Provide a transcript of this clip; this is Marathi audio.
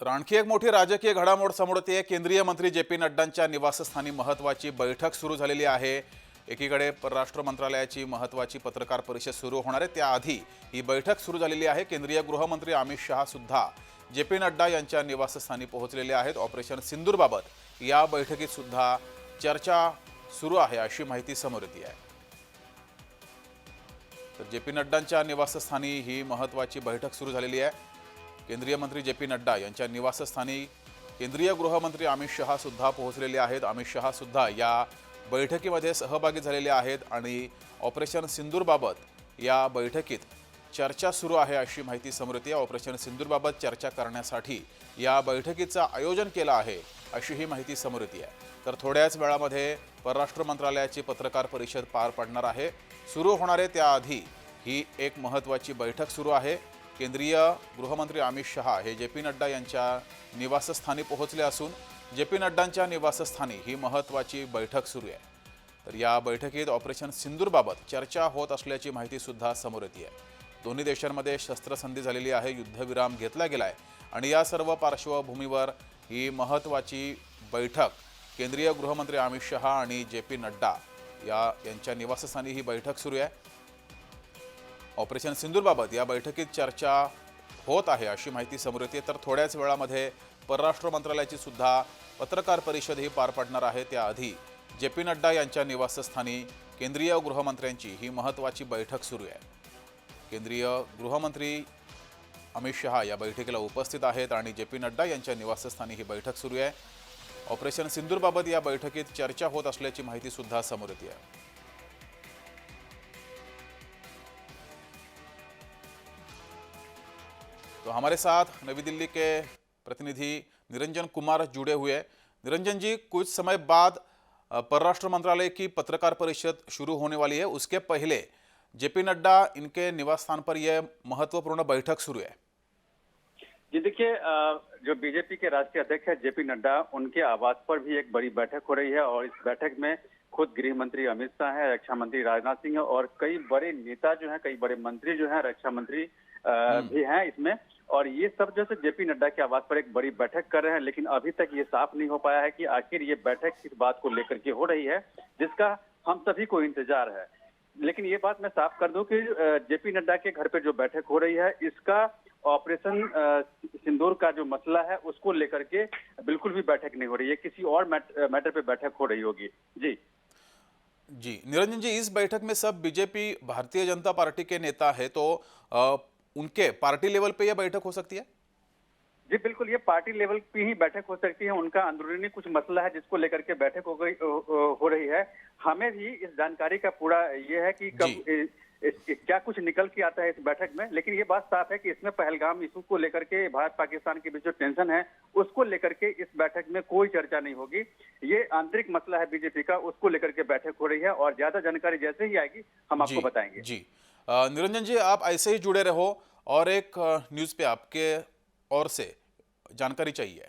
तर आणखी एक मोठी राजकीय घडामोड समोर येते। केंद्रीय मंत्री जे पी नड्डांच्या निवासस्थानी महत्त्वाची बैठक सुरू झालेली आहे। एकीकडे परराष्ट्र मंत्रालयाची महत्त्वाची पत्रकार परिषद सुरू होणार आहे, त्याआधी ही बैठक सुरू झालेली आहे। केंद्रीय गृहमंत्री अमित शहा सुद्धा जे पी नड्डा यांच्या निवासस्थानी पोहोचलेले आहेत। ऑपरेशन सिंदूरबाबत या बैठकीत सुद्धा चर्चा सुरू आहे अशी माहिती समोर येते आहे। तर जे पी नड्डांच्या निवासस्थानी ही महत्त्वाची बैठक सुरू झालेली आहे। केंद्रीय मंत्री जे पी नड्डा यांच्या निवासस्थानी केंद्रीय गृहमंत्री अमित शहा सुद्धा पोहोचलेले आहेत। अमित शहा सुद्धा या बैठकीमध्ये सहभागी झालेले आहेत आणि ऑपरेशन सिंदूरबाबत या बैठकीत चर्चा सुरू आहे अशी माहिती समोर येते। ऑपरेशन सिंदूरबाबत चर्चा करण्यासाठी या बैठकीचं आयोजन केलं आहे अशी ही माहिती समोर येते आहे। तर थोड्याच वेळामध्ये परराष्ट्र मंत्रालयाची पत्रकार परिषद पार पडणार आहे। सुरू होणारे त्याआधी ही एक महत्त्वाची बैठक सुरू आहे। केंद्रीय गृहमंत्री अमित शहा हे जे पी नड्डा यांच्या निवासस्थानी पोहोचले असून जे पी नड्डांच्या निवासस्थानी ही महत्त्वाची बैठक सुरू आहे। तर या बैठकीत ऑपरेशन सिंदूरबाबत चर्चा होत असल्याची माहिती सुद्धा समोर येते आहे। दोन्ही देशांमध्ये शस्त्रसंधी झालेली आहे, युद्धविराम घेतला गेला आहे आणि या सर्व पार्श्वभूमीवर ही महत्त्वाची बैठक केंद्रीय गृहमंत्री अमित शहा आणि जे पी नड्डा यांच्या निवासस्थानी ही बैठक सुरू आहे। ऑपरेशन सिंदूरबाबत या बैठकीत चर्चा होत आहे अशी माहिती समोर येते। तर थोड्याच वेळामध्ये परराष्ट्र मंत्रालयाची सुद्धा पत्रकार परिषद ही पार पडणार आहे। त्याआधी जे पी नड्डा यांच्या निवासस्थानी केंद्रीय गृहमंत्र्यांची ही महत्त्वाची बैठक सुरू आहे। केंद्रीय गृहमंत्री अमित शहा या बैठकीला उपस्थित आहेत आणि जे पी नड्डा यांच्या निवासस्थानी ही बैठक सुरू आहे। ऑपरेशन सिंदूरबाबत या बैठकीत चर्चा होत असल्याची माहिती सुद्धा समोर येते आहे। तो हमारे साथ नई दिल्ली के प्रतिनिधि निरंजन कुमार जुड़े हुए हैं। निरंजन जी, कुछ समय बाद परराष्ट्र मंत्रालय की पत्रकार परिषद शुरू होने वाली है, उसके पहले जे पी नड्डा इनके निवास स्थान पर यह महत्वपूर्ण बैठक शुरू है। जी देखिए, जो बीजेपी के राष्ट्रीय अध्यक्ष है जे पी नड्डा, उनके आवास पर भी एक बड़ी बैठक हो रही है और इस बैठक में खुद गृह मंत्री अमित शाह है, रक्षा मंत्री राजनाथ सिंह है और कई बड़े नेता जो हैं, कई बड़े मंत्री जो हैं, रक्षा मंत्री भी हैं इसमें। और ये सब जो है जेपी नड्डा के आवास पर एक बड़ी बैठक कर रहे हैं, लेकिन अभी तक ये साफ नहीं हो पाया है कि आखिर ये बैठक किस बात को लेकर के हो रही है, जिसका हम सभी को इंतजार है। लेकिन ये बात मैं साफ कर दूं कि जेपी नड्डा के घर पे जो बैठक हो रही है, इसका ऑपरेशन सिंदूर का जो मसला है उसको लेकर के बिल्कुल भी बैठक नहीं हो रही है, किसी और मैटर पे बैठक हो रही होगी। जी जी निरंजन जी, इस बैठक में सब बीजेपी भारतीय जनता पार्टी के नेता है, तो उनके पार्टी लेवल पे यह बैठक हो सकती है? जी बिल्कुल, ये पार्टी लेवल पे ही बैठक हो सकती है। उनका अंदरूनी कुछ मसला है जिसको लेकर के बैठक हो रही है। हमें भी इस जानकारी का पूरा ये है कि कब क्या कुछ निकल के आता है इस बैठक में, लेकिन ये बात साफ है कि इसमें पहलगाम इशू को लेकर के भारत पाकिस्तान के बीच जो टेंशन है उसको लेकर के इस बैठक में कोई चर्चा नहीं होगी। ये आंतरिक मसला है बीजेपी का, उसको लेकर के बैठक हो रही है और ज्यादा जानकारी जैसे ही आएगी हम आपको बताएंगे। जी निरंजन जी, आप ऐसे ही जुड़े रहो और एक न्यूज़ पे आपके ओर से जानकारी चाहिए।